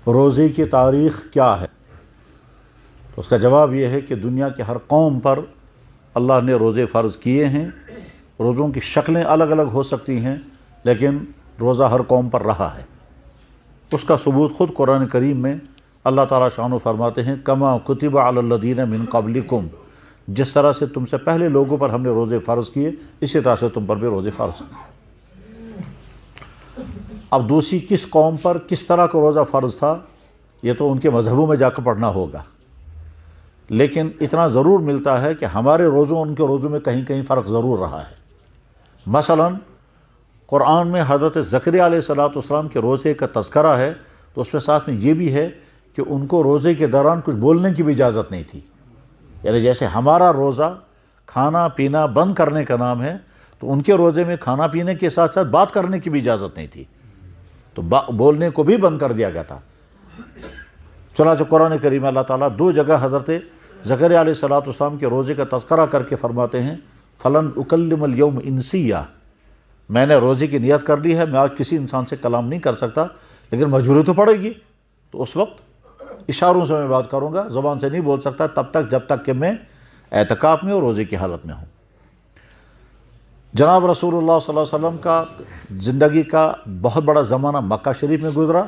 روزے کی تاریخ کیا ہے؟ تو اس کا جواب یہ ہے کہ دنیا کے ہر قوم پر اللہ نے روزے فرض کیے ہیں۔ روزوں کی شکلیں الگ الگ ہو سکتی ہیں، لیکن روزہ ہر قوم پر رہا ہے۔ اس کا ثبوت خود قرآن کریم میں اللہ تعالیٰ شانو فرماتے ہیں کما کتب علی الذین من قبلکم، جس طرح سے تم سے پہلے لوگوں پر ہم نے روزے فرض کیے، اسی طرح سے تم پر بھی روزے فرض ہیں۔ اب دوسری کس قوم پر کس طرح کا روزہ فرض تھا، یہ تو ان کے مذہبوں میں جا کر پڑھنا ہوگا، لیکن اتنا ضرور ملتا ہے کہ ہمارے روزوں ان کے روزوں میں کہیں کہیں فرق ضرور رہا ہے۔ مثلا قرآن میں حضرت زکریا علیہ السلام کے روزے کا تذکرہ ہے، تو اس میں ساتھ میں یہ بھی ہے کہ ان کو روزے کے دوران کچھ بولنے کی بھی اجازت نہیں تھی۔ یعنی جیسے ہمارا روزہ کھانا پینا بند کرنے کا نام ہے، تو ان کے روزے میں کھانا پینے کے ساتھ ساتھ بات کرنے کی بھی اجازت نہیں تھی، تو بولنے کو بھی بند کر دیا گیا تھا۔ چنانچہ قرآن کریم میں اللہ تعالیٰ دو جگہ حضرت زکریا علیہ السلام کے روزے کا تذکرہ کر کے فرماتے ہیں فلن اکلم اليوم انسیہ، میں نے روزے کی نیت کر لی ہے، میں آج کسی انسان سے کلام نہیں کر سکتا، لیکن مجبوری تو پڑے گی، تو اس وقت اشاروں سے میں بات کروں گا، زبان سے نہیں بول سکتا تب تک جب تک کہ میں اعتکاف میں اور روزے کی حالت میں ہوں۔ جناب رسول اللہ صلی اللہ علیہ وسلم کا زندگی کا بہت بڑا زمانہ مکہ شریف میں گزرا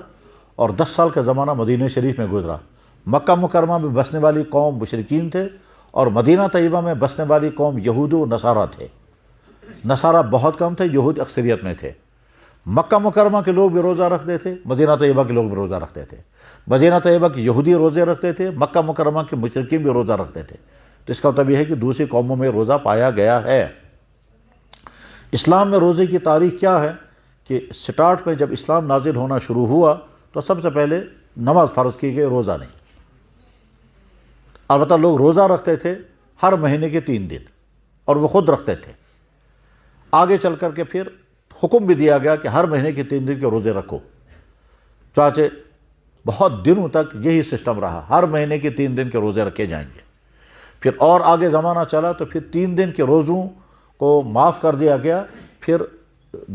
اور 10 سال کا زمانہ مدینہ شریف میں گزرا۔ مکہ مکرمہ میں بسنے والی قوم مشرکین تھے، اور مدینہ طیبہ میں بسنے والی قوم یہود و نصارہ تھے۔ نصارہ بہت کم تھے، یہود اکثریت میں تھے۔ مکہ مکرمہ کے لوگ بھی روزہ رکھتے تھے، مدینہ طیبہ کے لوگ بھی روزہ رکھتے تھے۔ مدینہ طیبہ کے یہودی روزے رکھتے تھے، مکہ مکرمہ کے مشرکین بھی روزہ رکھتے تھے۔ تو اس کا مطلب یہ ہے کہ دوسری قوموں میں روزہ پایا گیا ہے۔ اسلام میں روزے کی تاریخ کیا ہے کہ سٹارٹ میں جب اسلام نازل ہونا شروع ہوا تو سب سے پہلے نماز فرض کی گئی، روزہ نہیں۔ البتہ لوگ روزہ رکھتے تھے ہر مہینے کے 3 دن، اور وہ خود رکھتے تھے۔ آگے چل کر کے پھر حکم بھی دیا گیا کہ ہر مہینے کے 3 دن کے روزے رکھو، چاچہ بہت دنوں تک یہی سسٹم رہا، ہر مہینے کے 3 دن کے روزے رکھے جائیں گے۔ پھر اور آگے زمانہ چلا تو پھر 3 دن کے روزوں کو معاف کر دیا گیا، پھر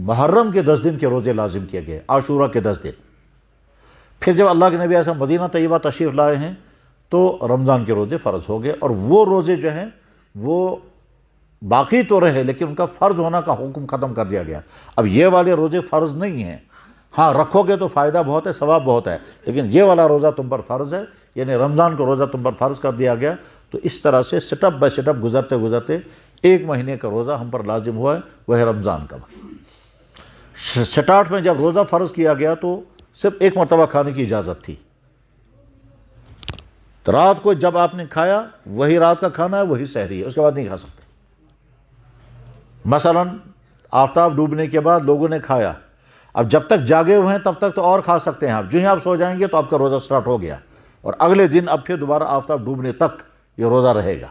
محرم کے 10 دن کے روزے لازم کیے گئے، عاشورہ کے 10 دن۔ پھر جب اللہ کے نبی علیہ السلام مدینہ طیبہ تشریف لائے ہیں تو رمضان کے روزے فرض ہو گئے، اور وہ روزے جو ہیں وہ باقی تو رہے، لیکن ان کا فرض ہونا کا حکم ختم کر دیا گیا۔ اب یہ والے روزے فرض نہیں ہیں، ہاں رکھو گے تو فائدہ بہت ہے، ثواب بہت ہے، لیکن یہ والا روزہ تم پر فرض ہے، یعنی رمضان کا روزہ تم پر فرض کر دیا گیا۔ تو اس طرح سے سٹپ بائی سٹپ گزرتے گزرتے 1 مہینے کا روزہ ہم پر لازم ہوا ہے، وہ ہے رمضان کا۔ سٹارٹ میں جب روزہ فرض کیا گیا تو صرف 1 مرتبہ کھانے کی اجازت تھی، تو رات کو جب آپ نے کھایا وہی رات کا کھانا ہے، وہی سحری ہے، اس کے بعد نہیں کھا سکتے۔ مثلا آفتاب ڈوبنے کے بعد لوگوں نے کھایا، اب جب تک جاگے ہوئے ہیں تب تک تو اور کھا سکتے ہیں، آپ جو ہی آپ سو جائیں گے تو آپ کا روزہ سٹارٹ ہو گیا، اور اگلے دن اب پھر دوبارہ آفتاب ڈوبنے تک یہ روزہ رہے گا۔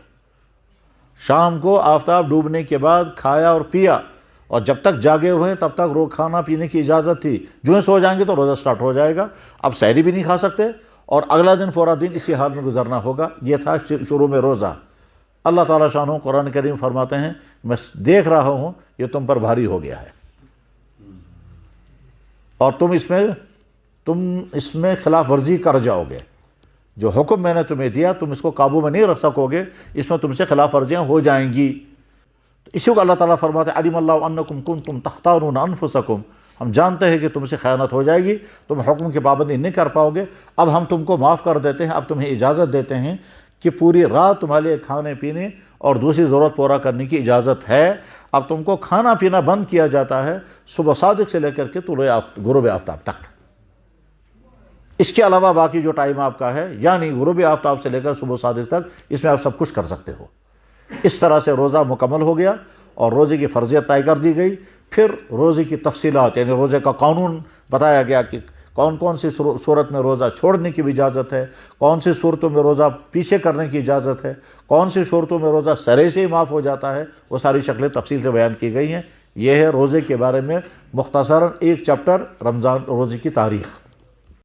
شام کو آفتاب ڈوبنے کے بعد کھایا اور پیا، اور جب تک جاگے ہوئے ہیں تب تک کھانا پینے کی اجازت تھی، جو ہی سو جائیں گے تو روزہ سٹارٹ ہو جائے گا، اب سحری بھی نہیں کھا سکتے، اور اگلا دن پورا دن اسی حال میں گزرنا ہوگا۔ یہ تھا شروع میں روزہ۔ اللہ تعالیٰ شانہ قرآن کریم فرماتے ہیں میں دیکھ رہا ہوں یہ تم پر بھاری ہو گیا ہے، اور تم اس میں خلاف ورزی کر جاؤ گے، جو حکم میں نے تمہیں دیا تم اس کو قابو میں نہیں رکھ سکو گے، اس میں تم سے خلاف ورزیاں ہو جائیں گی۔ تو اسی کو اللہ تعالیٰ فرماتے ہیں علم اللہ انکم کنتم تختارون انفسکم، ہم جانتے ہیں کہ تم سے خیانت ہو جائے گی، تم حکم کی پابندی نہیں کر پاؤ گے، اب ہم تم کو معاف کر دیتے ہیں، اب تمہیں اجازت دیتے ہیں کہ پوری رات تمہارے لیے کھانے پینے اور دوسری ضرورت پورا کرنے کی اجازت ہے۔ اب تم کو کھانا پینا بند کیا جاتا ہے صبح صادق سے لے کر کے غروب آفتاب تک، اس کے علاوہ باقی جو ٹائم آپ کا ہے، یعنی غروب آفتاب سے لے کر صبح صادق تک، اس میں آپ سب کچھ کر سکتے ہو۔ اس طرح سے روزہ مکمل ہو گیا اور روزے کی فرضیت طے کر دی گئی۔ پھر روزے کی تفصیلات یعنی روزے کا قانون بتایا گیا کہ کون کون سی صورت میں روزہ چھوڑنے کی بھی اجازت ہے، کون سی صورتوں میں روزہ پیچھے کرنے کی اجازت ہے، کون سی صورتوں میں روزہ سرے سے ہی معاف ہو جاتا ہے، وہ ساری شکلیں تفصیل سے بیان کی گئی ہیں۔ یہ ہے روزے کے بارے میں مختصراً 1 چیپٹر رمضان روزے کی تاریخ۔